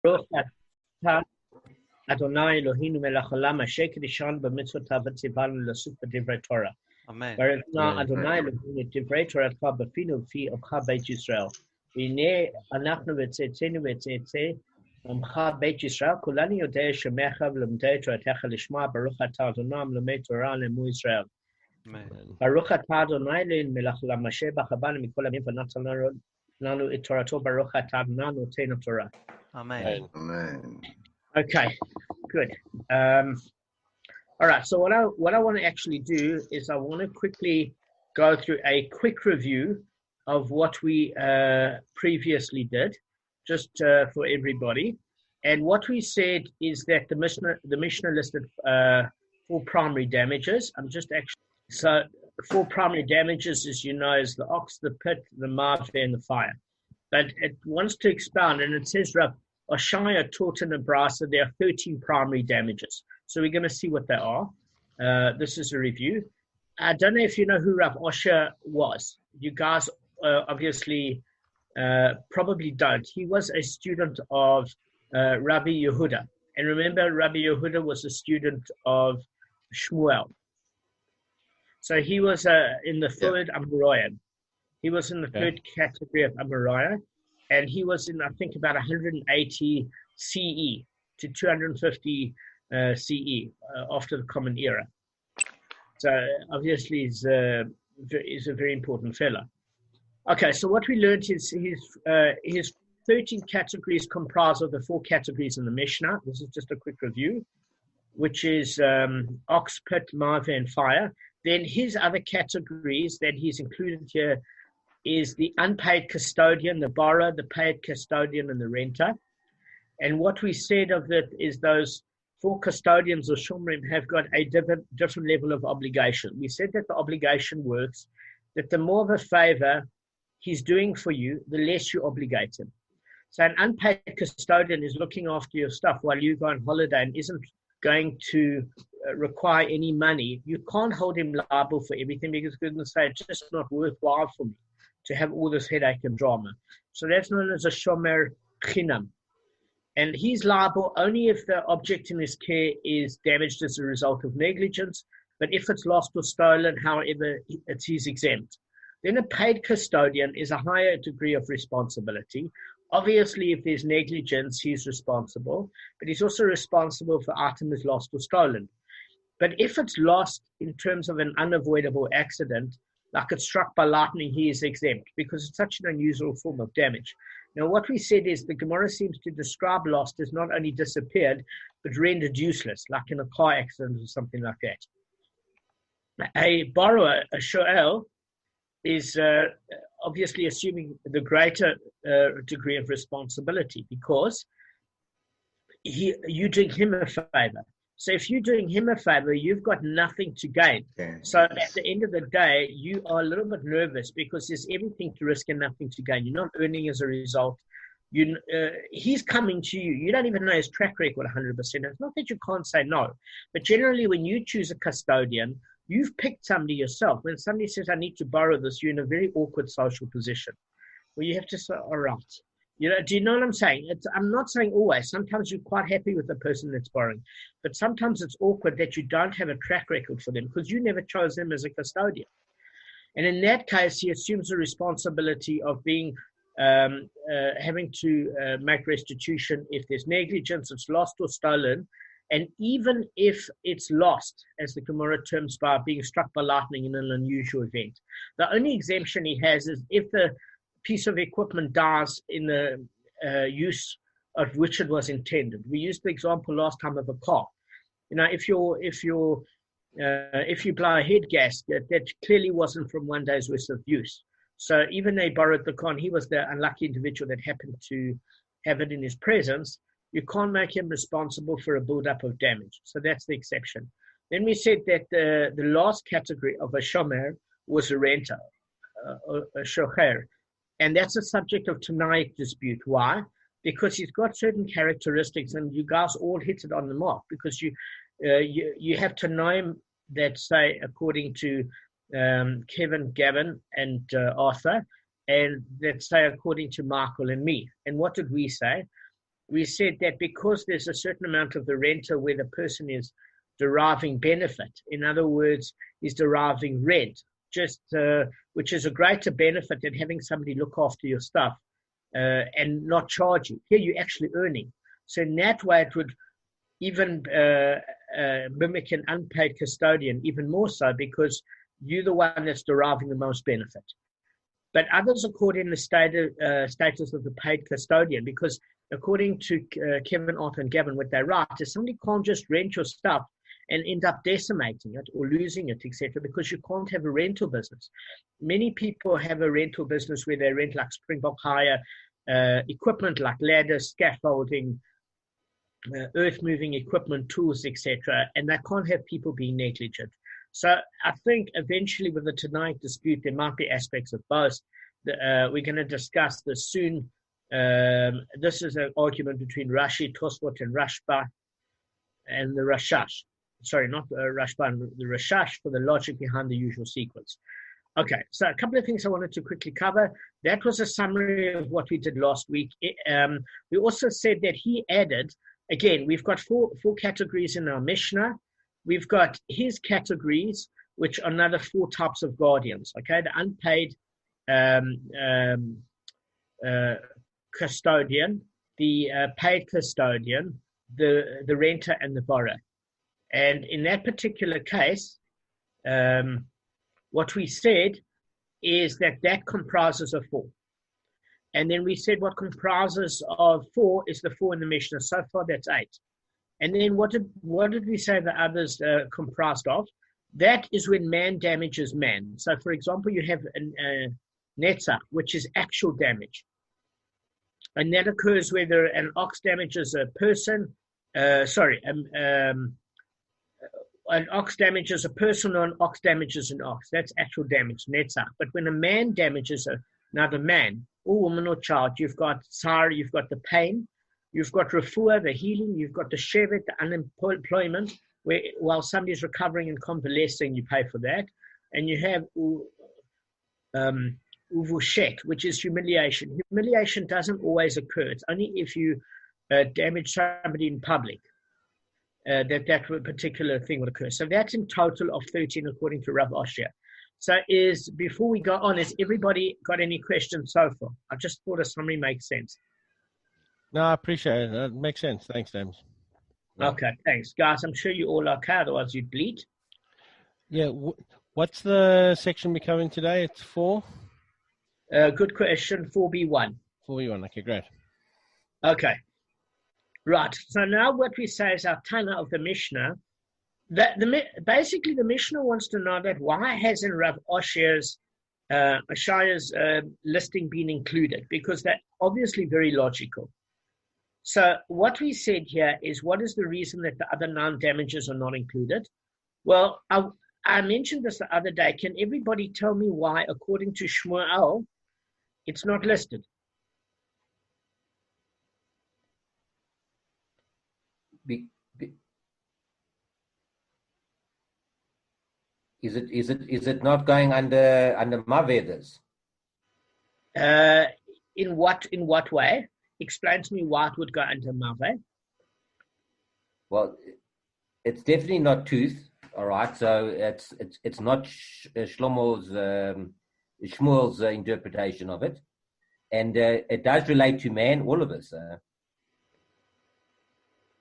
Baruch atah Adonai Eloheinu melech haolam asher kiddushanu b'mitzvotav v'tzivanu l'asuk b'divrei Torah. Amen. Baruch atah Adonai Eloheinu et divrei Toratcha b'finu v'fi Okha Beit Yisrael. V'hinei anachnu v'tzetzenu v'tzetzei Amcha Beit Yisrael kulanu yodei shemecha v'lemdei Toratecha lishma Baruch atah Adonai melamed Torah le'emu Yisrael. Amen. Baruch atah Adonai Eloheinu melech haolam asher b'chabanu mikol hamim v'natzal lanu et Torato Baruch atah Adonai notenu Torah. Amen. Amen. Okay, good. All right, so what I want to actually do is I want to quickly go through a quick review of what we previously did, just for everybody. And what we said is that the Mishnah listed 4 primary damages. So 4 primary damages, as you know, is the ox, the pit, the marv, and the fire. But it wants to expound, and it says, Rav Oshaya taught in the Brasa, there are 13 primary damages. So we're going to see what they are. This is a review. I don't know if you know who Rav Osher was. You guys obviously probably don't. He was a student of Rabbi Yehuda. And remember, Rabbi Yehuda was a student of Shmuel. So he was in the third Amoraim. He was in the third category of Amoraim. And he was in, I think, about 180 CE to 250 CE after the Common Era. So obviously he's a very important fellow. Okay, so what we learned is his 13 categories comprise of the 4 categories in the Mishnah. This is just a quick review, which is ox, pit, marva, and fire. Then his other categories that he's included here is the unpaid custodian, the borrower, the paid custodian, and the renter. And what we said of that is those 4 custodians or shomrim have got a different level of obligation. We said that the obligation works, that the more of a favor he's doing for you, the less you obligate him. So an unpaid custodian is looking after your stuff while you go on holiday and isn't going to require any money. You can't hold him liable for everything because he's going to say it's just not worthwhile for me to have all this headache and drama. So that's known as a shomer chinam. And he's liable only if the object in his care is damaged as a result of negligence, but if it's lost or stolen, however, he's exempt. Then a paid custodian is a higher degree of responsibility. Obviously, if there's negligence, he's responsible, but he's also responsible for items lost or stolen. But if it's lost in terms of an unavoidable accident, like it's struck by lightning, he is exempt because it's such an unusual form of damage. Now, what we said is the Gemara seems to describe lost as not only disappeared, but rendered useless, like in a car accident or something like that. A borrower, a shoel, is obviously assuming the greater degree of responsibility because you're doing him a favor. So if you're doing him a favor, you've got nothing to gain. So at the end of the day, you are a little bit nervous because there's everything to risk and nothing to gain. You're not earning as a result. He's coming to you. You don't even know his track record 100%. It's not that you can't say no. But generally, when you choose a custodian, you've picked somebody yourself. When somebody says, I need to borrow this, you're in a very awkward social position where you have to say, all right. Do you know what I'm saying? I'm not saying always. Sometimes you're quite happy with the person that's borrowing. But sometimes it's awkward that you don't have a track record for them because you never chose them as a custodian. And in that case, he assumes the responsibility of being having to make restitution if there's negligence, it's lost or stolen. And even if it's lost, as the Gemara terms by being struck by lightning in an unusual event, the only exemption he has is if the piece of equipment dies in the use of which it was intended. We used the example last time of a car. If you blow a head gasket, that clearly wasn't from one day's worth of use. So even they borrowed the car, and he was the unlucky individual that happened to have it in his presence. You can't make him responsible for a build-up of damage. So that's the exception. Then we said that the last category of a shomer was a renter, a shocher. And that's a subject of Tanaic dispute. Why? Because he's got certain characteristics, and you guys all hit it on the mark, because you have Tanaim that say, according to Kevin, Gavin, and Arthur, and that say according to Michael and me. And what did we say? we said that because there's a certain amount of the renter where the person is deriving benefit, in other words, is deriving rent, which is a greater benefit than having somebody look after your stuff and not charge you. Here you're actually earning. So in that way, it would even mimic an unpaid custodian, even more so, because you're the one that's deriving the most benefit. But others are caught in the status of the paid custodian, because according to Kevin, Arthur, and Gavin, what they write is somebody can't just rent your stuff and end up decimating it or losing it, etc., because you can't have a rental business. Many people have a rental business where they rent like Springbok hire, equipment like ladders, scaffolding, earth-moving equipment, tools, etc., and they can't have people being negligent. So I think eventually with the Tanaic dispute, there might be aspects of both. We're going to discuss this soon. This is an argument between Rashi, Tosfot, and Rashba, and the Rashash. Sorry, not Rashba, and the Rashash for the logic behind the usual sequence. Okay, so a couple of things I wanted to quickly cover. That was a summary of what we did last week. We also said that he added, again, we've got four categories in our Mishnah. We've got his categories, which are another four types of guardians. Okay, the unpaid custodian, the paid custodian, the renter, and the borrower. And in that particular case, what we said is that comprises of four. And then we said what comprises of four is the four in the Mishnah. So far, that's 8. And then what did we say the others comprised of? That is when man damages man. So, for example, you have a netzach, which is actual damage. And that occurs whether an ox damages a person, an ox damages a person or an ox damages an ox. That's actual damage, netzach. But when a man damages another man, or woman or child, you've got tsar, you've got the pain, you've got refuah, the healing, you've got the shevet, the unemployment, where while somebody's recovering and convalescing, you pay for that. And you have uvushet, which is humiliation. Humiliation doesn't always occur. It's only if you damage somebody in public that particular thing would occur. So that's in total of 13 according to Rav Oshia. So before we go on, has everybody got any questions so far? I just thought a summary makes sense. No, I appreciate it. That makes sense. Thanks, James. Okay, thanks. Guys, I'm sure you all okay, otherwise you'd bleed. Yeah, what's the section we're covering today? It's 4? Good question, 4B1. 4B1, okay, great. Okay, right. So now what we say is our Tana of the Mishnah. Basically, the Mishnah wants to know that why hasn't Rav Oshia's listing been included? Because they're obviously very logical. So what we said here is, what is the reason that the other 9 damages are not included? Well, I mentioned this the other day. Can everybody tell me why, according to Shmuel, it's not listed? Is it not going under Mavedas? In what way? Explain to me why it would go under Mave. Well, it's definitely not tooth. All right, so it's not Shmuel's interpretation of it, and it does relate to man, all of us.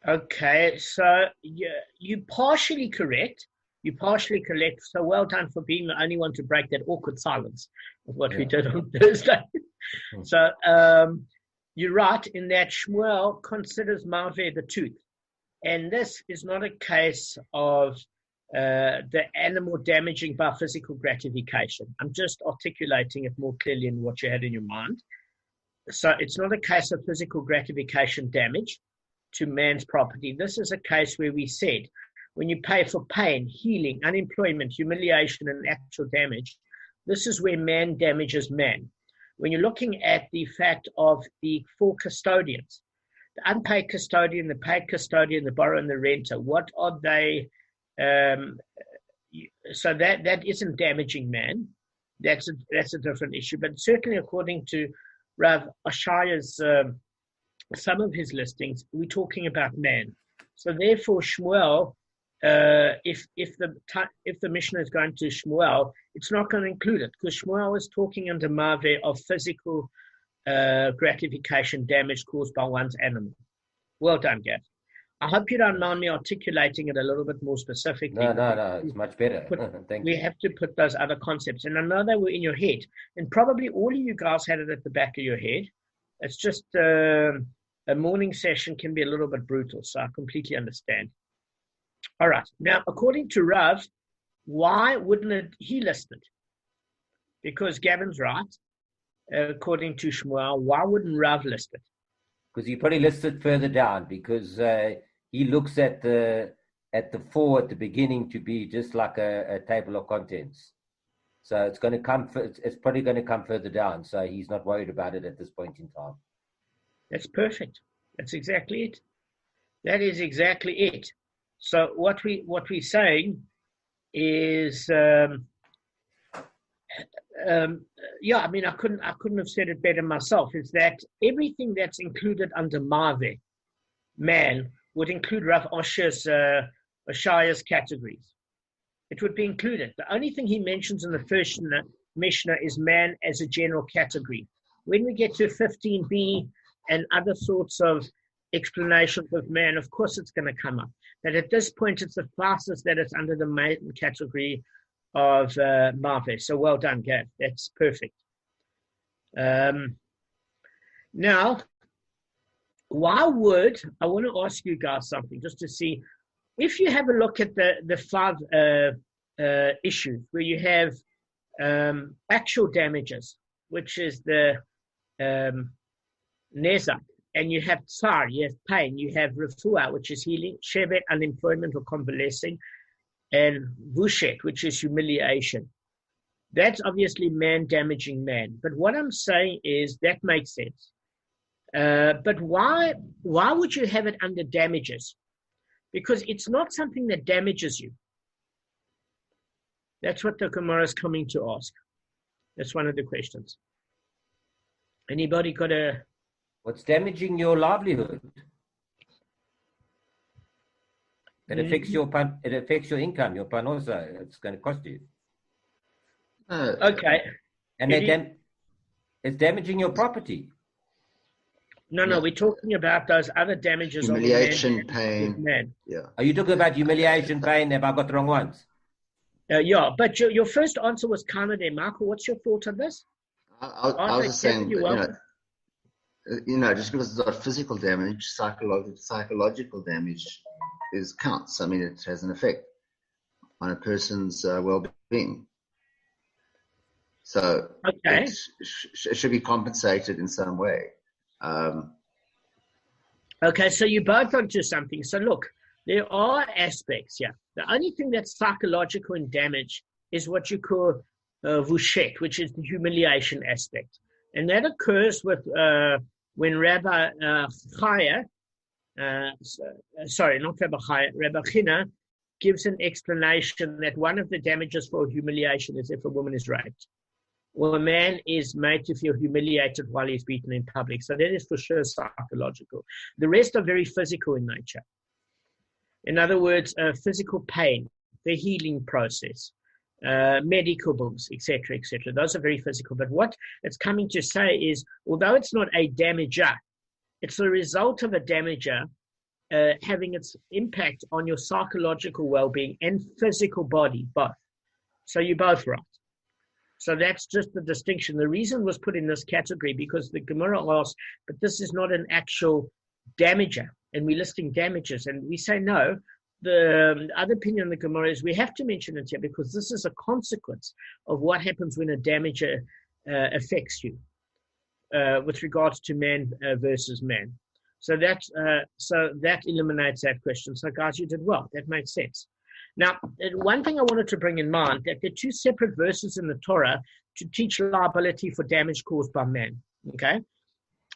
Okay, so you're partially correct. So well done for being the only one to break that awkward silence of what we did on Thursday. So you're right in that Shmuel considers Maveh the tooth. And this is not a case of the animal damaging by physical gratification. I'm just articulating it more clearly in what you had in your mind. So it's not a case of physical gratification damage to man's property. This is a case where we said, when you pay for pain, healing, unemployment, humiliation, and actual damage, this is where man damages man. When you're looking at the fact of the 4 custodians, the unpaid custodian, the paid custodian, the borrower, and the renter, what are they? So that isn't damaging man. That's a different issue. But certainly according to Rav Ashaya's some of his listings, we're talking about man. So therefore, Shmuel, if the Mishnah is going to Shmuel, it's not going to include it because Shmuel is talking under Maveh of physical gratification damage caused by one's animal. Well done, Gav. I hope you don't mind me articulating it a little bit more specifically. No, it's much better. Thank you. We have to put those other concepts, and I know they were in your head, and probably all of you guys had it at the back of your head. It's just a morning session can be a little bit brutal, so I completely understand. All right. Now, according to Rav, why wouldn't he list it? Because Gavin's right. According to Shmuel, why wouldn't Rav list it? Because he probably lists it further down because he looks at the 4 at the beginning to be just like a table of contents. So it's going to come. It's probably going to come further down. So he's not worried about it at this point in time. That's perfect. That's exactly it. That is exactly it. So what we're saying is, I mean, I couldn't have said it better myself. Is that everything that's included under Maveh, man, would include Rav Oshia's categories. It would be included. The only thing he mentions in the first Mishnah is man as a general category. When we get to 15b and other sorts of explanations of man, of course it's going to come up. But at this point, it's the fastest that it's under the main category of Maveh. So well done, Gav. That's perfect. Now, I want to ask you guys something just to see, if you have a look at the 5 issues where you have actual damages, which is the nezak, and you have tsar, you have pain, you have refuah, which is healing, shevet, unemployment or convalescing, and vushet, which is humiliation. That's obviously man damaging man. But what I'm saying is that makes sense. But why would you have it under damages? Because it's not something that damages you. That's what the Gemara is coming to ask. That's one of the questions. Anybody got a... What's damaging your livelihood? It affects your income, your panosa. It's going to cost you. Okay. And it's damaging your property. No, we're talking about those other damages. Humiliation, pain. Man. Yeah. Are you talking about humiliation, pain? Have I got the wrong ones? Yeah, but your first answer was kind of there. Michael, what's your thought on this? I was just saying, just because it's not physical damage, psychological damage counts. I mean, it has an effect on a person's well-being. So okay. It should be compensated in some way. Okay, so you both onto something. So look, there are aspects here. The only thing that's psychological in damage is what you call vushet, which is the humiliation aspect. And that occurs with when Rabbi Chaya, Rabbi China gives an explanation that one of the damages for humiliation is if a woman is raped, or a man is made to feel humiliated while he's beaten in public. So that is for sure psychological. The rest are very physical in nature. In other words, physical pain, the healing process, medical bills, etc., etc. Those are very physical. But what it's coming to say is, although it's not a damager, it's the result of a damager having its impact on your psychological well-being and physical body, both. So you're both right. So that's just the distinction. The reason was put in this category because the Gemara asked, but this is not an actual damager, and we're listing damages. And we say no. The other opinion of the Gemara is we have to mention it here because this is a consequence of what happens when a damager affects you with regards to man versus man. So that eliminates that question. So guys, you did well. That makes sense. Now, one thing I wanted to bring in mind, that there are 2 separate verses in the Torah to teach liability for damage caused by man, okay?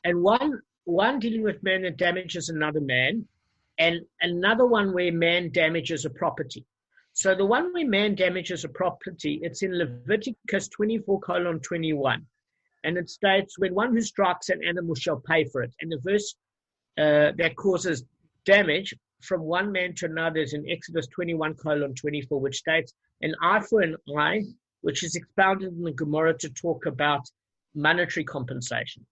And one dealing with man that damages another man, and another one where man damages a property. So the one where man damages a property, it's in Leviticus 24:21. And it states, when one who strikes an animal shall pay for it. And the verse that causes damage from one man to another is in Exodus 21:24, which states an eye for an eye, which is expounded in the Gemara to talk about monetary compensation.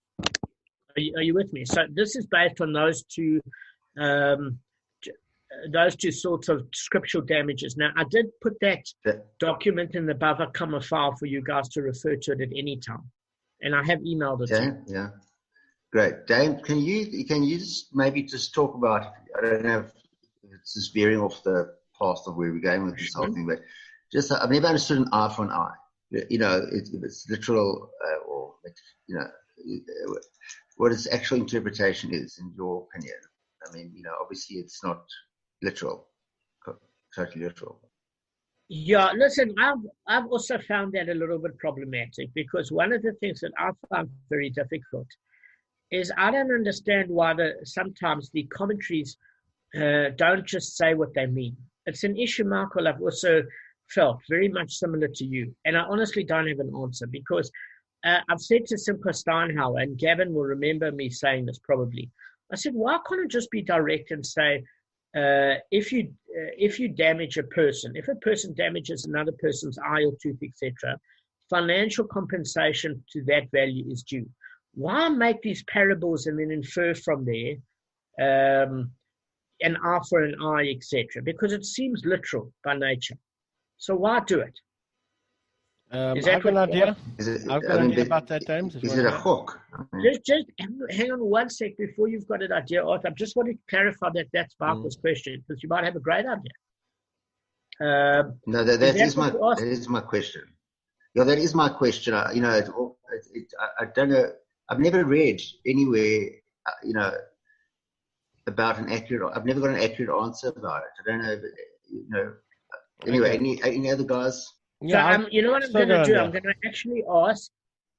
Are you with me? So this is based on those two sorts of scriptural damages. Now, I did put that document in the Bava Kamma file for you guys to refer to it at any time, and I have emailed it to you. Yeah. Great. Dame, can you just maybe just talk about, I don't know if it's just veering off the path of where we're going with this whole thing, but just, I've never understood an eye for an eye. If it's literal or, what its actual interpretation is, in your opinion. I mean, obviously it's not literal, totally literal. Yeah, listen, I've also found that a little bit problematic, because one of the things that I found very difficult is I don't understand why sometimes the commentaries don't just say what they mean. It's an issue, Michael, I've also felt very much similar to you, and I honestly don't have an answer, because I've said to Simcha Steinhauer, and Gavin will remember me saying this probably, I said, why can't it just be direct and say, if you damage a person, if a person damages another person's eye or tooth, etc., financial compensation to that value is due. Why make these parables and then infer from there an eye for an eye, etc.? Because it seems literal by nature. So why do it? I've got an idea. I've got an idea about that, James. Is it a hook? Just hang on one sec before you've got an idea, Arthur. I just want to clarify that's Michael's question, because you might have a great idea. No, that is my question. Yeah, that is my question. I don't know. I've never read anywhere, about an accurate. I've never got an accurate answer about it. I don't know. Anyway, any other guys? Yeah, so you know what I'm going to do? I'm going to actually ask.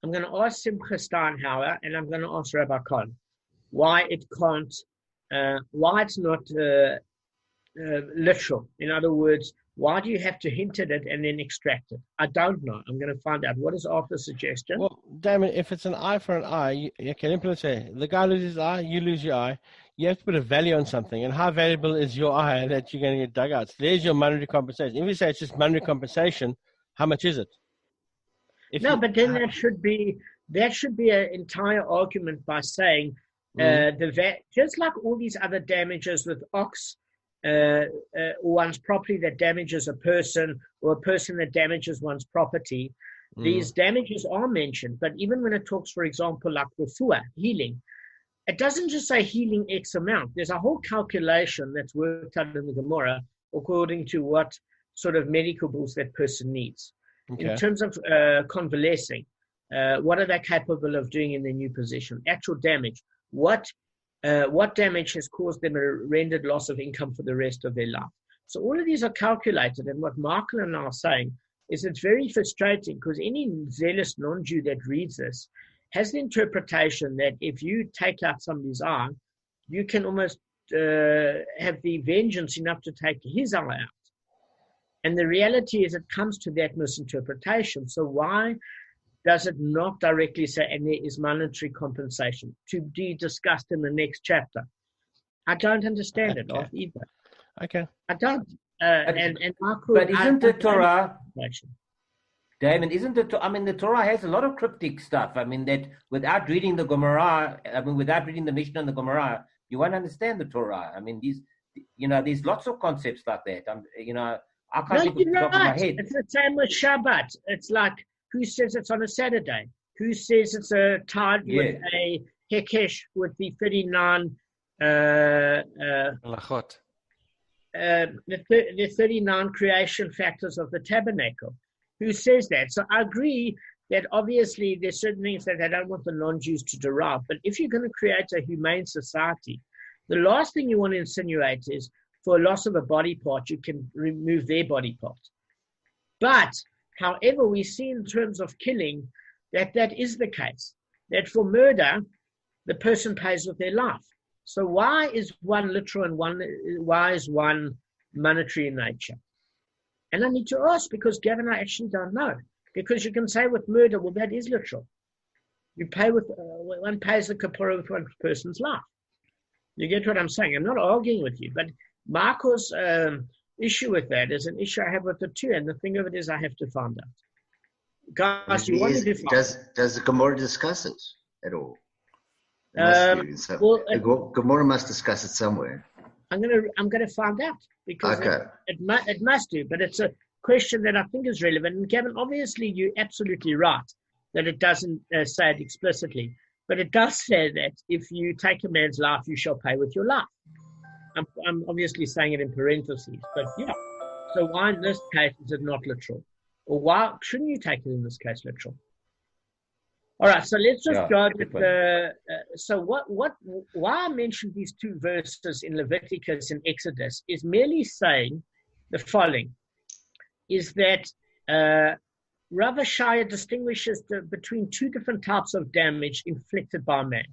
I'm going to ask Simcha Steinhauer, and I'm going to ask Rabbi Kahn why it can't, why it's not literal. In other words, why do you have to hint at it and then extract it? I don't know. I'm going to find out. What is Arthur's suggestion? Well, Damon, if it's an eye for an eye, let's say the guy loses his eye, you lose your eye. You have to put a value on something. And how valuable is your eye that you're going to get dug out? So there's your monetary compensation. If you say it's just monetary compensation, how much is it? But then that should be an entire argument by saying just like all these other damages with ox, one's property that damages a person, or a person that damages one's property, these damages are mentioned. But even when it talks, for example, like refuah, healing, it doesn't just say healing X amount. There's a whole calculation that's worked out in the Gemara according to what sort of medical bills that person needs. Okay. In terms of convalescing, what are they capable of doing in their new position? Actual damage. What damage has caused them a rendered loss of income for the rest of their life? So all of these are calculated, and what Michael and I are saying is it's very frustrating, because any zealous non-Jew that reads this has the interpretation that if you take out somebody's eye, you can almost have the vengeance enough to take his eye out. And the reality is it comes to that misinterpretation. So why does it not directly say, and there is monetary compensation to be discussed in the next chapter? I don't understand it either. Okay. I don't. But isn't the Torah, Damon, the Torah has a lot of cryptic stuff. I mean, that without reading the Gemara, without reading the Mishnah and the Gemara, you won't understand the Torah. I mean, there's lots of concepts like that. I can't think off the top of my head. It's the same with Shabbat. It's like, who says it's on a Saturday? Who says it's tied with a Hekesh with the 39 Malachot? The 39 creation factors of the tabernacle? Who says that? So I agree that obviously there's certain things that they don't want the non-Jews to derive. But if you're going to create a humane society, the last thing you want to insinuate is for a loss of a body part, you can remove their body part. But, however, we see in terms of killing that is the case. That for murder, the person pays with their life. So why is one literal and why is one monetary in nature? And I need to ask, because Gavin and I actually don't know. Because you can say with murder, well, that is literal. You pay with one pays the kapara with one person's life. You get what I'm saying? I'm not arguing with you, but Marco's issue with that is an issue I have with it too. And the thing of it is, I have to find out. Guys, you want to do? Does the Gemara discuss it at all? Gemara must discuss it somewhere. I'm gonna find out because it must do. But it's a question that I think is relevant. And Kevin, obviously, you're absolutely right that it doesn't say it explicitly, but it does say that if you take a man's life, you shall pay with your life. I'm obviously saying it in parentheses, but yeah. So why in this case is it not literal? Or why shouldn't you take it in this case literal? All right, so let's just go with why I mentioned these two verses in Leviticus and Exodus is merely saying the following, is that Rav Ashaya distinguishes between two different types of damage inflicted by man.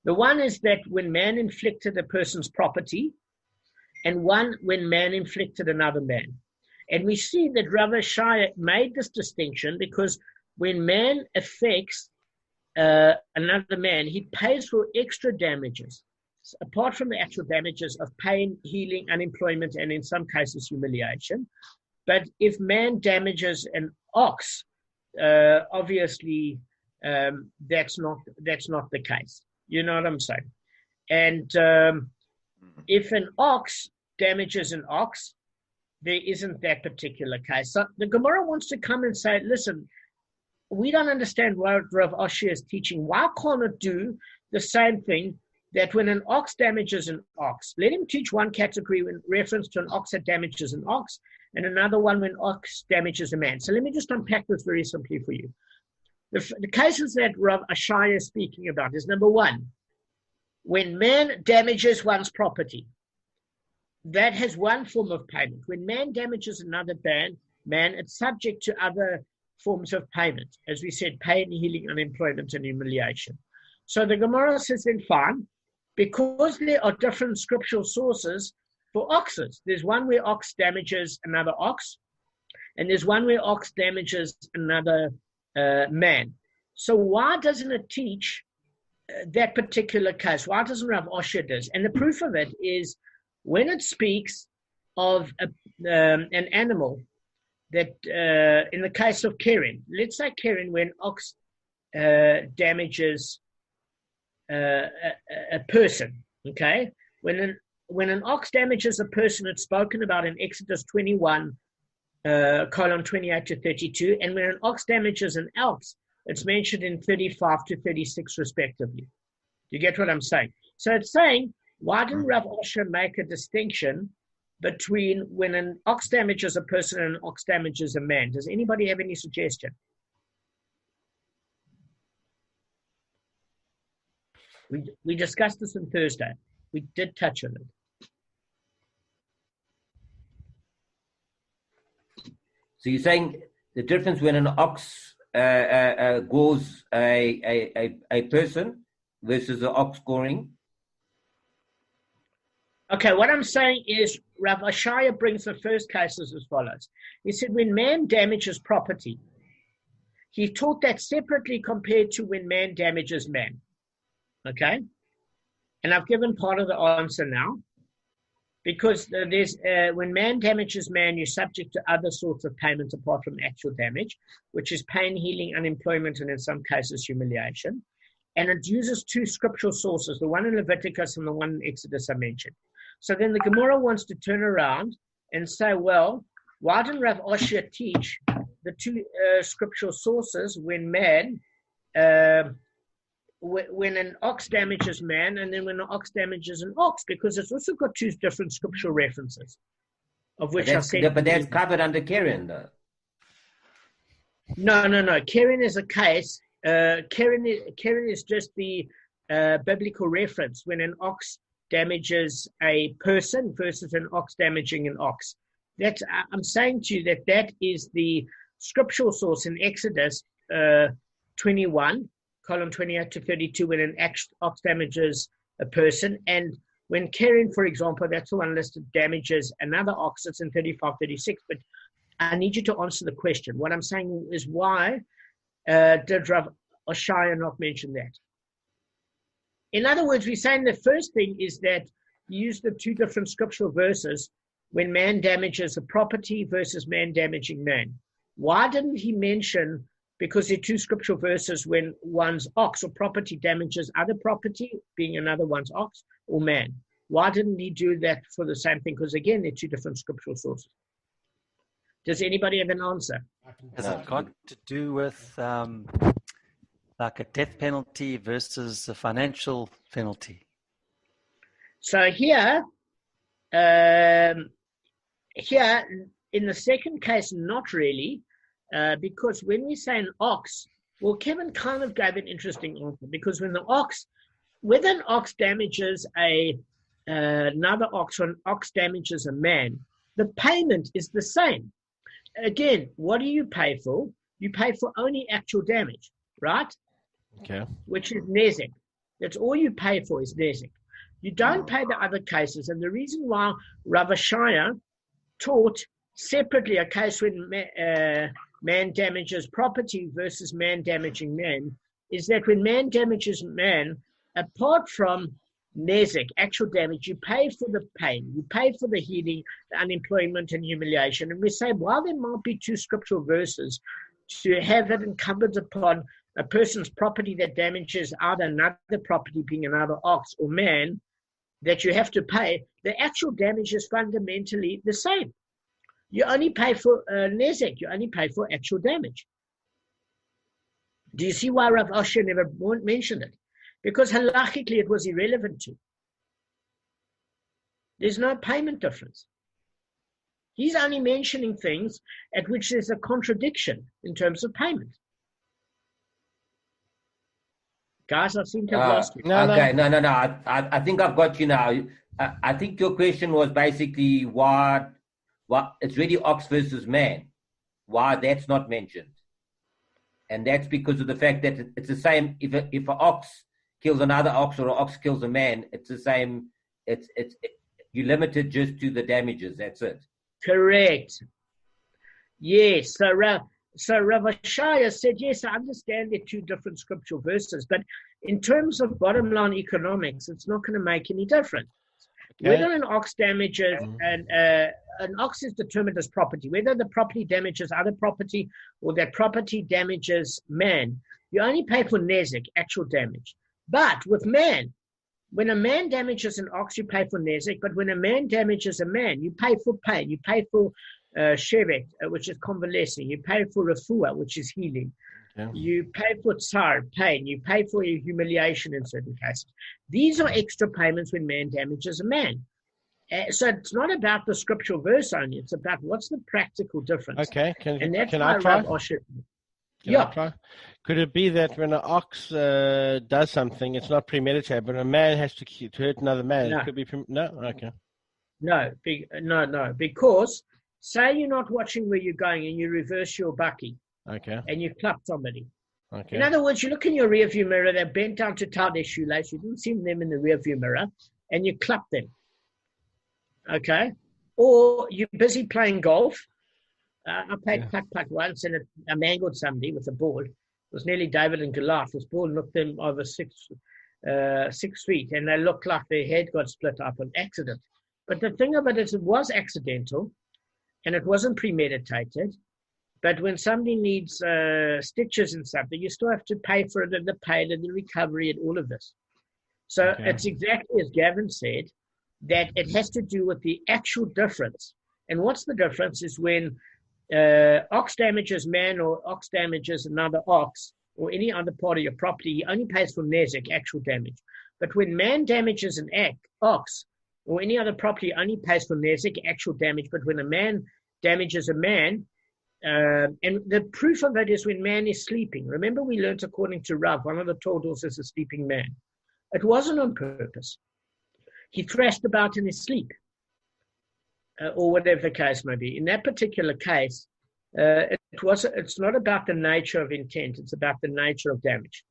The one is that when man inflicted a person's property, and one when man inflicted another man. And we see that Rav Ashaya made this distinction because when man affects another man, he pays for extra damages, apart from the actual damages of pain, healing, unemployment, and in some cases humiliation. But if man damages an ox, obviously that's not the case. You know what I'm saying? And if an ox damages an ox, there isn't that particular case. So the Gemara wants to come and say, listen, we don't understand what Rav Ashia is teaching. Why can't it do the same thing that when an ox damages an ox, let him teach one category in reference to an ox that damages an ox, and another one when ox damages a man. So let me just unpack this very simply for you. The cases that Rav Ashaya is speaking about is, number one, when man damages one's property, that has one form of payment. When man damages another man, it's subject to other forms of payment. As we said, pain, healing, unemployment, and humiliation. So the Gemara says then fine, because there are different scriptural sources for oxes. There's one where ox damages another ox, and there's one where ox damages another man. So why doesn't it teach that particular case? Why doesn't Rav Ashia do? And the proof of it is when it speaks of an animal that, in the case of Keren, let's say Keren, when ox damages a person, okay? When an ox damages a person, it's spoken about in Exodus 21, column 28 to 32, and when an ox damages an ox, it's mentioned in 35 to 36 respectively. You get what I'm saying? So it's saying, why didn't Rav Ashia make a distinction between when an ox damages a person and an ox damages a man? Does anybody have any suggestion? We discussed this on Thursday. We did touch on it. So you're saying the difference when an ox gores a person versus an ox goring? Okay, what I'm saying is Rav Ashaya brings the first cases as follows. He said when man damages property, he taught that separately compared to when man damages man. Okay? And I've given part of the answer now. Because there's when man damages man, you're subject to other sorts of payments apart from actual damage, which is pain, healing, unemployment, and in some cases humiliation. And it uses two scriptural sources, the one in Leviticus and the one in Exodus I mentioned. So then the Gemara wants to turn around and say, well, why didn't Rav Ashia teach the two scriptural sources when man, when an ox damages man, and then when an ox damages an ox, because it's also got two different scriptural references, of which I said. But that's covered under Keren, though. No. Keren is a case. Keren is just the biblical reference when an ox damages a person versus an ox damaging an ox. That's I'm saying to you that is the scriptural source in Exodus 21. Column 28 to 32, when an ox damages a person. And when Keren, for example, that's the one listed, damages another ox, it's in 35, 36. But I need you to answer the question. What I'm saying is, why did Rav Ashaya not mention that? In other words, we're saying the first thing is that you use the two different scriptural verses when man damages a property versus man damaging man. Why didn't he mention, because there are two scriptural verses when one's ox or property damages other property, being another one's ox or man? Why didn't he do that for the same thing? Because again, they're two different scriptural sources. Does anybody have an answer? Has it got to do with like a death penalty versus a financial penalty? So here in the second case, not really, because when we say an ox, well, Kevin kind of gave an interesting answer, because when whether an ox damages another ox or an ox damages a man, the payment is the same. Again, what do you pay for? You pay for only actual damage, right? Okay. Which is nezek. That's all you pay for is nezek. You don't pay the other cases. And the reason why Rav Ashaya taught separately a case when man damages property versus man damaging man is that when man damages man, apart from nezek, actual damage, you pay for the pain, you pay for the healing, the unemployment and humiliation. And we say, while there might be two scriptural verses to have it incumbent upon a person's property that damages either another property, being another ox or man, that you have to pay, the actual damage is fundamentally the same. You only pay for nezek, you only pay for actual damage. Do you see why Rav Asher never mentioned it? Because halachically it was irrelevant to. There's no payment difference. He's only mentioning things at which there's a contradiction in terms of payment. Guys, I seem to have lost you. No. I think I've got you now. I think your question was basically why it's really ox versus man. Why that's not mentioned. And that's because of the fact that it's the same. If an ox kills another ox or an ox kills a man, it's the same. You limit it just to the damages. That's it. Correct. Yes. So Rav Ashaya said, yes, I understand they're two different scriptural verses, but in terms of bottom line economics, it's not going to make any difference. Okay. Whether an ox damages an ox is determined as property, whether the property damages other property or that property damages man, you only pay for nezek, actual damage. But with man, when a man damages an ox, you pay for nezek. But when a man damages a man, you pay for pain. You pay for shevet, which is convalescing. You pay for refuah, which is healing. Okay. You pay for tsar, pain. You pay for your humiliation in certain cases. These are extra payments when man damages a man. So it's not about the scriptural verse only. It's about what's the practical difference. Okay. Can I try? Could it be that when an ox does something, it's not premeditated, but a man has to hurt another man? No. It could be no. Okay. No, because say you're not watching where you're going and you reverse your bucky. Okay. And you clap somebody. Okay. In other words, you look in your rearview mirror, they're bent down to tie their shoelace. You didn't see them in the rearview mirror, and you clap them. Okay? Or you're busy playing golf. I played putt once, and I mangled somebody with a ball. It was nearly David and Goliath. This ball knocked them over 6 feet, and they looked like their head got split up on accident. But the thing of it is, it was accidental, and it wasn't premeditated. But when somebody needs stitches and something, you still have to pay for it and the pain and the recovery and all of this. So It's exactly as Gavin said, that it has to do with the actual difference. And what's the difference is when ox damages man or ox damages another ox or any other part of your property, he only pays for nezek, actual damage. But when man damages an ox or any other property, he only pays for nezek, actual damage. But when a man damages a man, and the proof of that is when man is sleeping. Remember, we learned according to Rav, one of the totals is a sleeping man. It wasn't on purpose. He thrashed about in his sleep, or whatever the case may be. In that particular case, it's not about the nature of intent. It's about the nature of damage.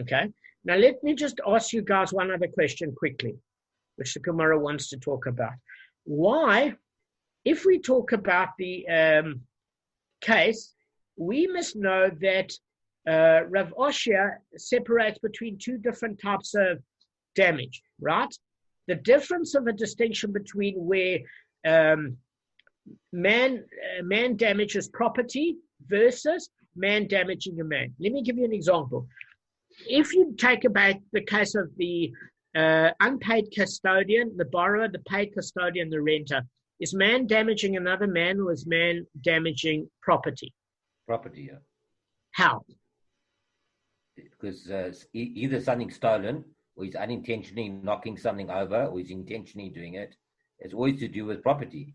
Okay. Now let me just ask you guys one other question quickly, which the Gemara wants to talk about. Why, if we talk about the case, we must know that Rav Oshia separates between two different types of damage, right? The difference of a distinction between where man damages property versus man damaging a man. Let me give you an example. If you take about the case of the unpaid custodian, the borrower, the paid custodian, the renter, is man damaging another man, or is man damaging property? Property, yeah. How? Because either something stolen, or he's unintentionally knocking something over, or he's intentionally doing it. It's always to do with property.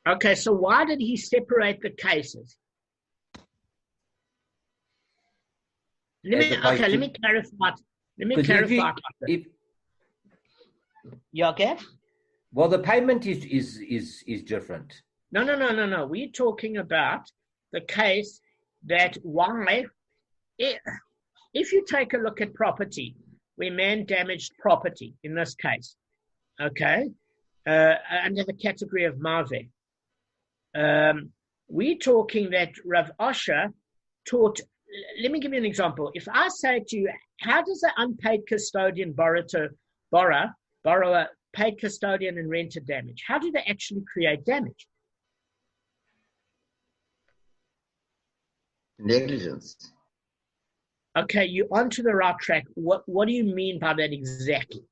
Okay, so why did he separate the cases? Let me clarify. Let me clarify. You okay? Well, the payment is different. No. We're talking about the case that if you take a look at property, where man damaged property, in this case, okay, under the category of Mave, we're talking that Rav Asher taught. Let me give you an example. If I say to you, how does an unpaid custodian borrower, paid custodian and renter damage? How do they actually create damage? Negligence. Okay, you're onto the right track. What do you mean by that exactly?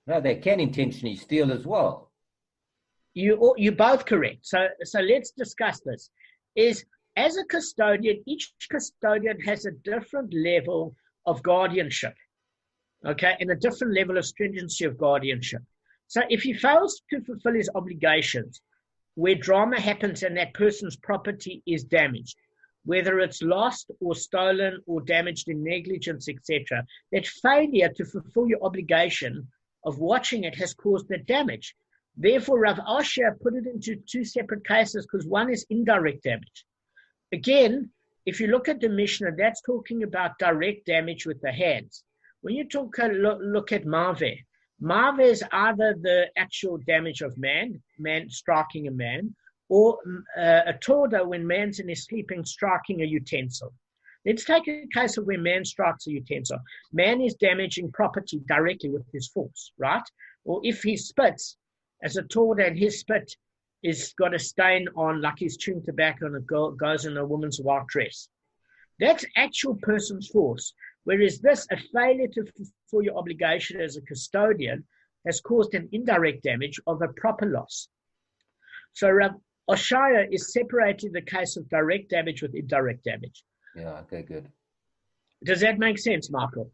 No, they can intentionally steal as well. You're both correct. So let's discuss this. As a custodian, each custodian has a different level of guardianship, okay, and a different level of stringency of guardianship. So if he fails to fulfill his obligations, where drama happens and that person's property is damaged, whether it's lost or stolen or damaged in negligence, etc., that failure to fulfill your obligation of watching it has caused the damage. Therefore, Rav Asher put it into two separate cases because one is indirect damage. Again, if you look at the Mishnah, that's talking about direct damage with the hands. When you look at Mave is either the actual damage of man striking a man, or a torda when man's in his sleeping striking a utensil. Let's take a case of where man strikes a utensil. Man is damaging property directly with his force, right? Or if he spits, as a torda and his spit is got a stain on, like he's chewing tobacco and it goes in a woman's white dress. That's actual person's force. Whereas this, a failure to fulfill your obligation as a custodian, has caused an indirect damage of a proper loss. So Rav Oshaya is separating the case of direct damage with indirect damage. Yeah, okay, good. Does that make sense, Michael?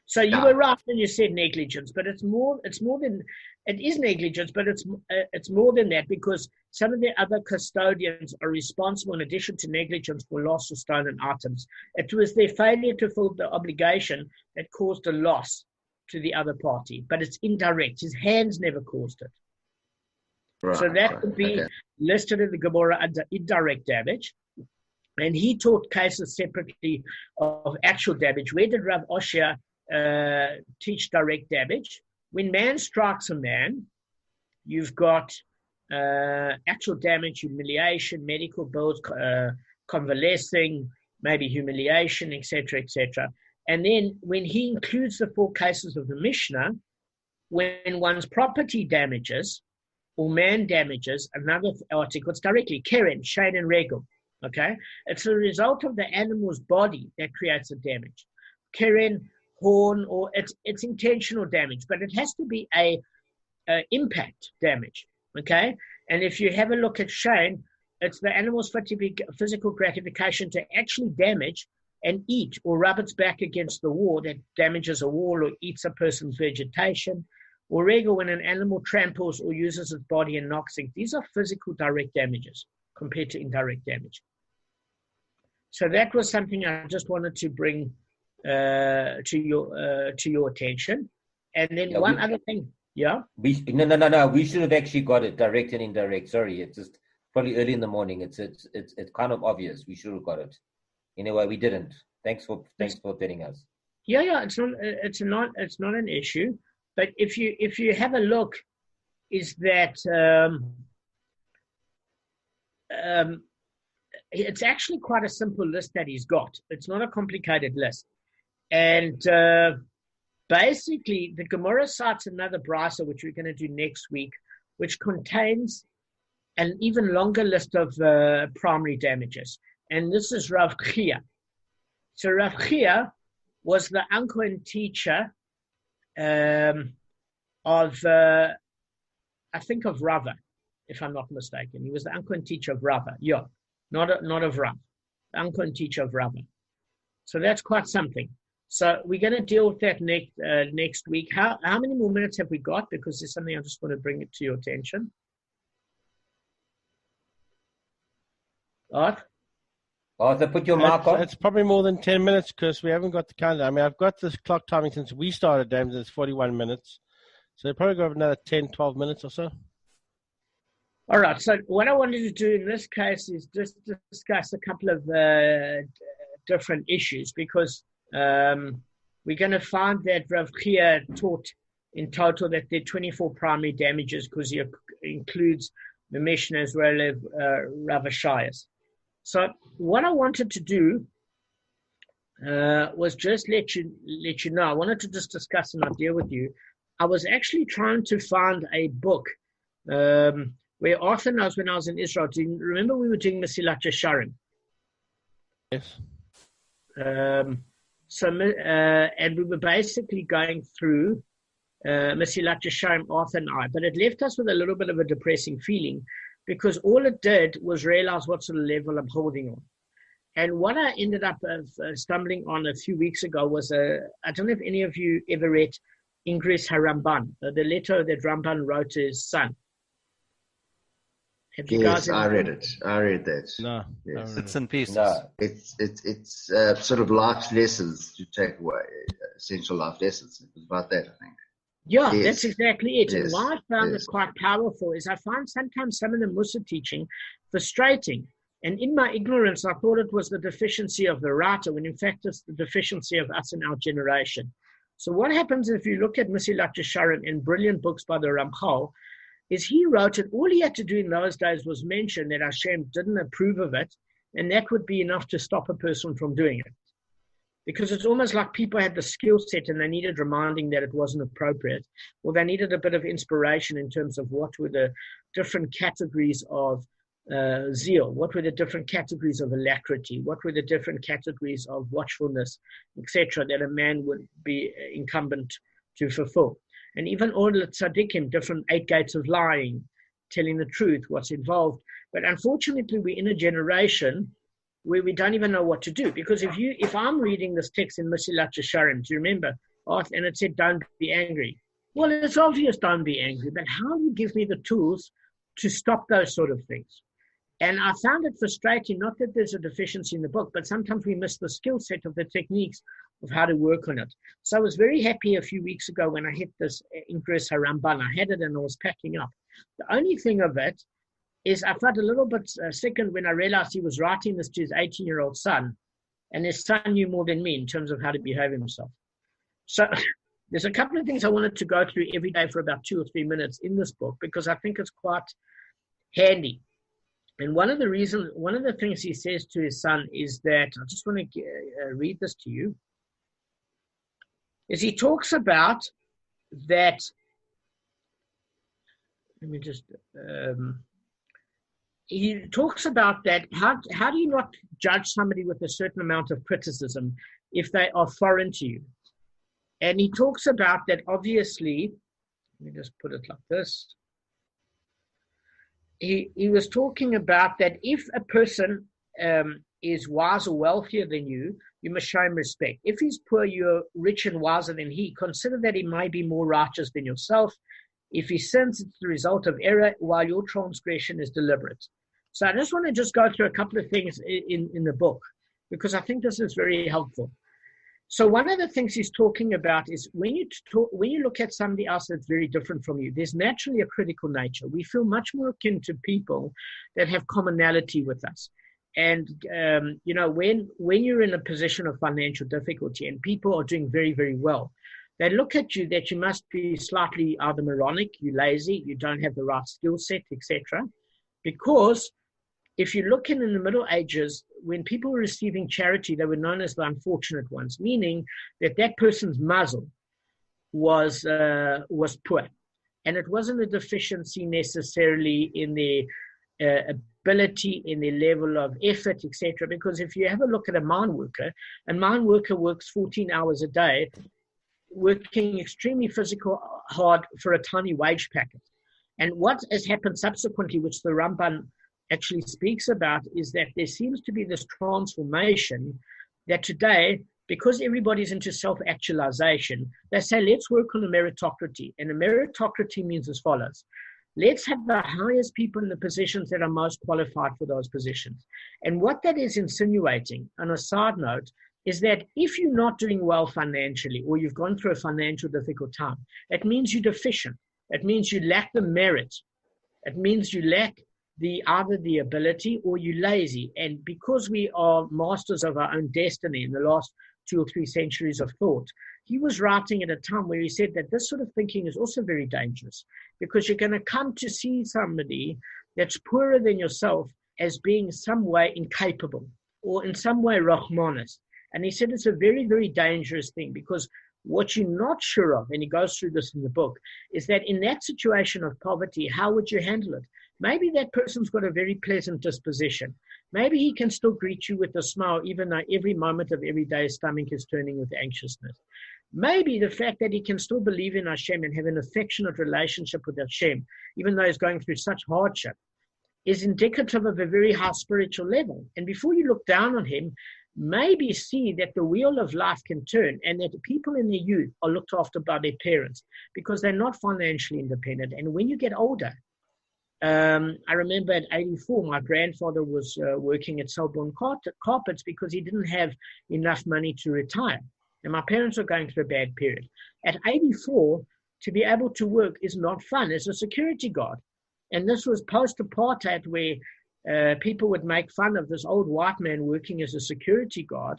So you were right when you said negligence, but it is negligence, but it's more than that, because some of the other custodians are responsible in addition to negligence for loss of stolen items. It was their failure to fulfill the obligation that caused a loss to the other party, but it's indirect. His hands never caused it. Right, so that would be listed in the Gemara under indirect damage. And he taught cases separately of actual damage. Where did Rav Oshia teach direct damage? When man strikes a man, you've got actual damage, humiliation, medical bills, convalescing, maybe humiliation, etc., etc. And then when he includes the four cases of the Mishnah, when one's property damages or man damages another article, it's directly Keren, Shane, and Regel. Okay, it's a result of the animal's body that creates the damage. Keren, horn, or it's intentional damage, but it has to be a impact damage. Okay, and if you have a look at Shane, it's the animal's physical gratification to actually damage and eat or rub its back against the wall that damages a wall or eats a person's vegetation. Or Regel, when an animal tramples or uses its body and knocks things. These are physical direct damages compared to indirect damage. So that was something I just wanted to bring to your attention. And then one other thing, yeah. No. We should have actually got it, direct and indirect. Sorry, it's just probably early in the morning. It's kind of obvious. We should have got it. Anyway, we didn't. Thanks for telling us. Yeah. It's not an issue. But if you have a look, is that it's actually quite a simple list that he's got. It's not a complicated list. And basically, the Gemara cites another brisa, which we're going to do next week, which contains an even longer list of primary damages. And this is Rav Chia. So Rav Chia was the uncle and teacher of, I think, of Rava, if I'm not mistaken. He was the uncle and teacher of Rava. Yeah, not of Rav. The uncle and teacher of Rava. So that's quite something. So we're going to deal with that next week. How many more minutes have we got? Because there's something I just want to bring it to your attention. Arthur, put your mark on. It's probably more than 10 minutes because we haven't got the calendar. I mean, I've got this clock timing since we started, James. It's 41 minutes. So you probably got another 10, 12 minutes or so. All right. So what I wanted to do in this case is just discuss a couple of different issues, because we're going to find that Rav Chia taught in total that there are 24 primary damages, because he includes the Mishnah as well as Rav Ashayas. So what I wanted to do was just let you know. I wanted to just discuss an idea with you. I was actually trying to find a book where Arthur knows when I was in Israel. Do you remember we were doing Mesilat Yesharim? Yes. And we were basically going through Mesilat Yesharim, Arthur and I, but it left us with a little bit of a depressing feeling, because all it did was realize what sort of level I'm holding on. And what I ended up stumbling on a few weeks ago was I don't know if any of you ever read Ingris HaRamban, the letter that Ramban wrote to his son. Have you guys I read it. I read that. No. Yes. Bits and pieces. No. It's sort of life lessons to take away, essential life lessons. It was about that, I think. Yeah, Yes. that's exactly it. Yes. And why I found Yes. it quite powerful is I find sometimes some of the Musa teaching frustrating. And in my ignorance, I thought it was the deficiency of the writer, when in fact it's the deficiency of us in our generation. So what happens if you look at Mesilat Yesharim and brilliant books by the Ramchal, is he wrote it, all he had to do in those days was mention that Hashem didn't approve of it, and that would be enough to stop a person from doing it. Because it's almost like people had the skill set and they needed reminding that it wasn't appropriate, or they needed a bit of inspiration in terms of what were the different categories of zeal, what were the different categories of alacrity, what were the different categories of watchfulness, etc., that a man would be incumbent to fulfill. And even all the tzaddikim, different 8 gates of lying, telling the truth, what's involved. But unfortunately, we're in a generation where we don't even know what to do. Because if I'm reading this text in Mesilat Yesharim, do you remember? And it said, don't be angry. Well, it's obvious, don't be angry. But how do you give me the tools to stop those sort of things? And I found it frustrating, not that there's a deficiency in the book, but sometimes we miss the skill set of the techniques of how to work on it. So I was very happy a few weeks ago when I hit this Ingris HaRamban. I had it and I was packing up. The only thing of it is I felt a little bit sickened when I realized he was writing this to his 18-year-old son, and his son knew more than me in terms of how to behave himself. So there's a couple of things I wanted to go through every day for about 2 or 3 minutes in this book, because I think it's quite handy. And one of the things he says to his son is that, I just want to read this to you, is he talks about that, he talks about that, how do you not judge somebody with a certain amount of criticism if they are foreign to you? And he talks about that, obviously, let me just put it like this. He was talking about that if a person is wise or wealthier than you, you must show him respect. If he's poor, you're rich and wiser than he. Consider that he might be more righteous than yourself. If he sins, it's the result of error, while your transgression is deliberate. So I just want to just go through a couple of things in the book, because I think this is very helpful. So one of the things he's talking about is when you look at somebody else that's very different from you, there's naturally a critical nature. We feel much more akin to people that have commonality with us. And, when you're in a position of financial difficulty and people are doing very, very well, they look at you that you must be slightly either moronic, you're lazy, you don't have the right skill set, etc. Because if you look in the Middle Ages, when people were receiving charity, they were known as the unfortunate ones, meaning that that person's muzzle was poor. And it wasn't a deficiency necessarily in their ability, in their level of effort, etc. Because if you have a look at a mine worker works 14 hours a day, working extremely physical hard for a tiny wage packet. And what has happened subsequently, which the Ramban actually speaks about, is that there seems to be this transformation that today, because everybody's into self-actualization, they say, let's work on a meritocracy. And a meritocracy means as follows. Let's have the highest people in the positions that are most qualified for those positions. And what that is insinuating, on a side note, is that if you're not doing well financially, or you've gone through a financial difficult time, it means you're deficient. It means you lack the merit. It means you lack either the ability or you're lazy. And because we are masters of our own destiny in the last 2 or 3 centuries of thought, he was writing at a time where he said that this sort of thinking is also very dangerous, because you're going to come to see somebody that's poorer than yourself as being some way incapable or in some way Rahmanis. And he said it's a very, very dangerous thing, because what you're not sure of, and he goes through this in the book, is that in that situation of poverty, how would you handle it? Maybe that person's got a very pleasant disposition. Maybe he can still greet you with a smile, even though every moment of every day his stomach is turning with anxiousness. Maybe the fact that he can still believe in Hashem and have an affectionate relationship with Hashem, even though he's going through such hardship, is indicative of a very high spiritual level. And before you look down on him, maybe see that the wheel of life can turn, and that the people in their youth are looked after by their parents because they're not financially independent. And when you get older, I remember at 84, my grandfather was working at Selborne Carpets because he didn't have enough money to retire. And my parents were going through a bad period. At 84, to be able to work is not fun as a security guard. And this was post-apartheid, where people would make fun of this old white man working as a security guard.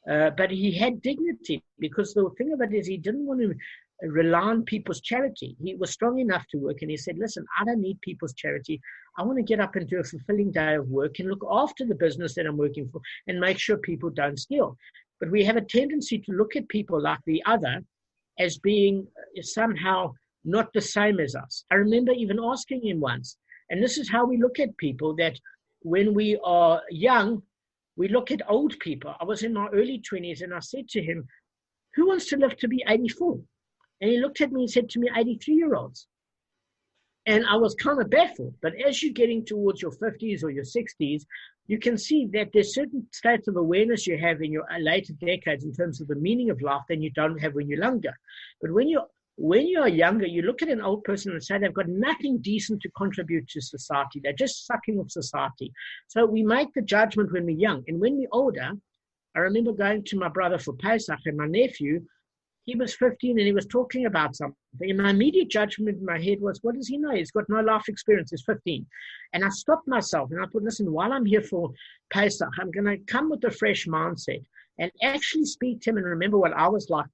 But he had dignity, because the thing of it is he didn't want to rely on people's charity. He was strong enough to work, and he said, listen, I don't need people's charity. I want to get up and do a fulfilling day of work and look after the business that I'm working for and make sure people don't steal. But we have a tendency to look at people like the other as being somehow not the same as us. I remember even asking him once, and this is how we look at people, that when we are young, we look at old people. I was in my early 20s, and I said to him, who wants to live to be 84? And he looked at me and said to me, 83-year-olds. And I was kind of baffled. But as you're getting towards your 50s or your 60s, you can see that there's certain states of awareness you have in your later decades in terms of the meaning of life than you don't have when you're younger. But when you are younger, you look at an old person and say they've got nothing decent to contribute to society. They're just sucking off society. So we make the judgment when we're young. And when we're older, I remember going to my brother for Pesach, and my nephew, he was 15 and he was talking about something. And my immediate judgment in my head was, what does he know? He's got no life experience. He's 15. And I stopped myself and I thought, listen, while I'm here for Pesach, I'm going to come with a fresh mindset and actually speak to him and remember what I was like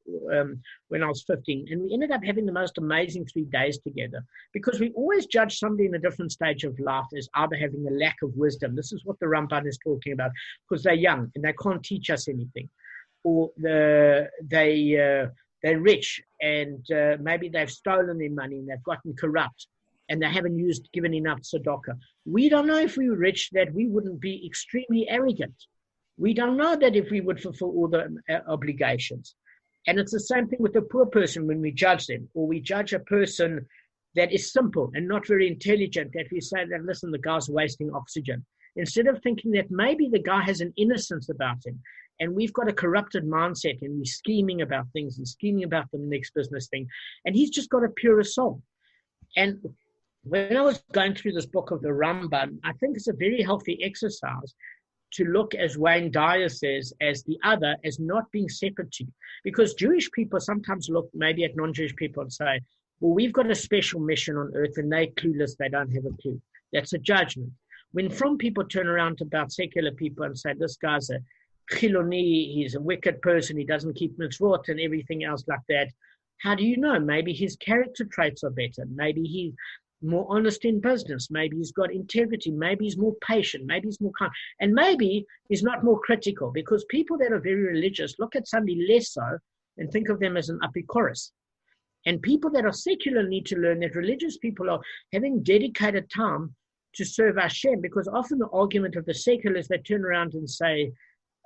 when I was 15. And we ended up having the most amazing 3 days together, because we always judge somebody in a different stage of life as either having a lack of wisdom. This is what the Ramban is talking about, because they're young and they can't teach us anything. Or they're rich and maybe they've stolen their money and they've gotten corrupt and they haven't given enough tzedakah. We don't know if we were rich that we wouldn't be extremely arrogant. We don't know that if we would fulfill all the obligations. And it's the same thing with the poor person when we judge them, or we judge a person that is simple and not very intelligent, that we say that, listen, the guy's wasting oxygen. Instead of thinking that maybe the guy has an innocence about him, and we've got a corrupted mindset and we're scheming about things and scheming about the next business thing. And he's just got a pure soul. And when I was going through this book of the Ramban, I think it's a very healthy exercise to look, as Wayne Dyer says, as the other, as not being separate to you. Because Jewish people sometimes look maybe at non-Jewish people and say, well, we've got a special mission on earth and they're clueless, they don't have a clue. That's a judgment. When from people turn around about secular people and say, this guy's a Chiloni, he's a wicked person, he doesn't keep mitzvot and everything else like that. How do you know? Maybe his character traits are better. Maybe more honest in business. Maybe he's got integrity. Maybe he's more patient. Maybe he's more kind. And maybe he's not more critical, because people that are very religious look at somebody less so and think of them as an apicorus. And people that are secular need to learn that religious people are having dedicated time to serve Hashem, because often the argument of the seculars, they turn around and say,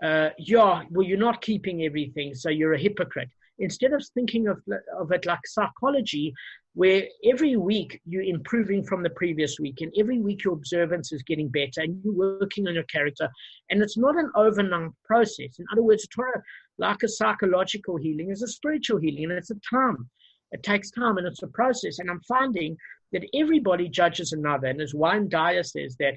yeah, well, you're not keeping everything, so you're a hypocrite. Instead of thinking of it like psychology, where every week you're improving from the previous week, and every week your observance is getting better, and you're working on your character, and it's not an overnight process. In other words, Torah, like a psychological healing, is a spiritual healing, and it's a time. It takes time, and it's a process. And I'm finding that everybody judges another. And as Wayne Dyer says, that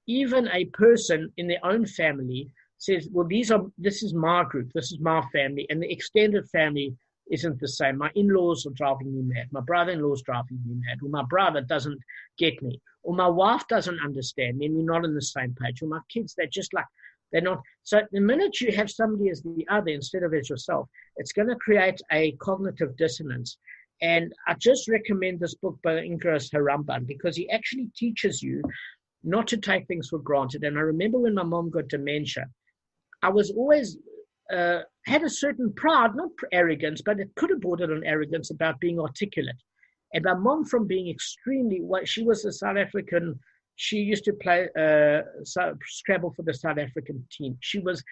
even a person in their own family says, well, this is my group, this is my family, and the extended family isn't the same. My in-laws are driving me mad. My brother-in-law's driving me mad. Or my brother doesn't get me. Or my wife doesn't understand me, and we're not on the same page. Or my kids, they're not. So the minute you have somebody as the other instead of as yourself, it's going to create a cognitive dissonance. And I just recommend this book by Ingeris Haramban, because he actually teaches you not to take things for granted. And I remember when my mom got dementia, I was always had a certain pride, not arrogance, but it could have bordered on arrogance about being articulate. And my mom, from being extremely, she was a South African, she used to play Scrabble for the South African team. She was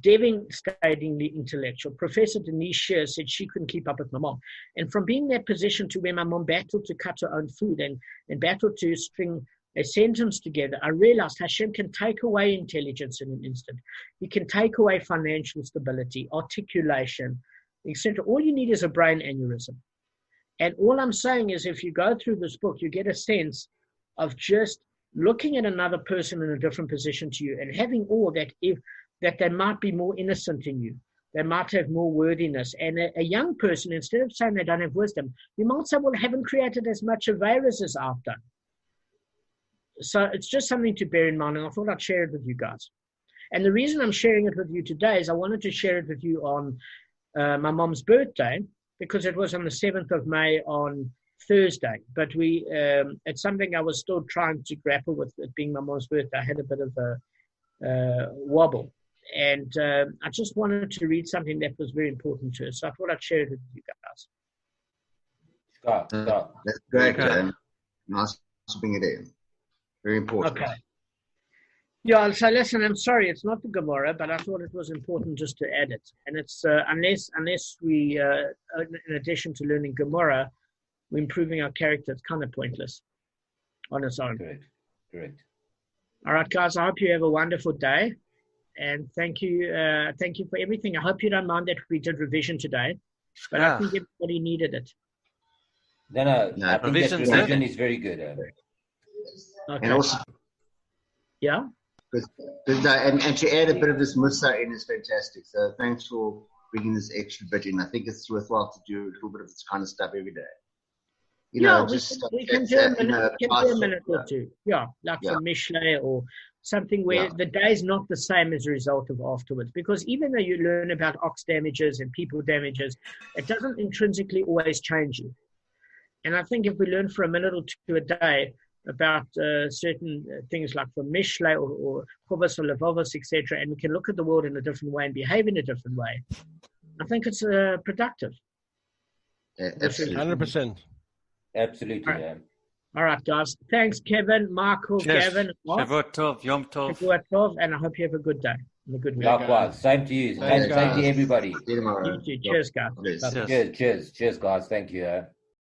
devastatingly intellectual. Professor Denise Shear said she couldn't keep up with my mom. And from being in that position to where my mom battled to cut her own food and battled to string a sentence together, I realized Hashem can take away intelligence in an instant. He can take away financial stability, articulation, etc. All you need is a brain aneurysm. And all I'm saying is, if you go through this book, you get a sense of just looking at another person in a different position to you and having awe that they might be more innocent in you. They might have more worthiness. And a young person, instead of saying they don't have wisdom, you might say, well, I haven't created as much Averas as I've done. So it's just something to bear in mind, and I thought I'd share it with you guys. And the reason I'm sharing it with you today is I wanted to share it with you on my mom's birthday, because it was on the 7th of May on Thursday. But it's something I was still trying to grapple with, it being my mom's birthday. I had a bit of a wobble. And I just wanted to read something that was very important to her. So I thought I'd share it with you guys. That's great, Dan. Nice to bring it in. Very important. Okay. Yeah, so listen, I'm sorry, it's not the Gemara, but I thought it was important just to add it. And it's unless we, in addition to learning Gemara, we're improving our character, it's kind of pointless on its own. Correct. All right, guys, I hope you have a wonderful day. And thank you for everything. I hope you don't mind that we did revision today, but I think everybody needed it. No, I think that revision is very good. Okay. And also, yeah. And to add a bit of this Musa in is fantastic. So thanks for bringing this extra bit in. I think it's worthwhile to do a little bit of this kind of stuff every day. We can do a minute or two. Yeah, for Mishle or something where the day is not the same as a result of afterwards. Because even though you learn about ox damages and people damages, it doesn't intrinsically always change you. And I think if we learn for a minute or two a day about certain things like for Mishle or Chovos or Levovos, etc., and we can look at the world in a different way and behave in a different way, I think it's productive. Absolutely. 100%. Absolutely. All right, guys. Thanks, Kevin, Michael, Gavin. Shavuot Tov, Yom Tov. Shavuot Tov, and I hope you have a good day. And a good week. Likewise. Same to you. Same to everybody. You too. Cheers, guys. Cheers, guys. Thank you.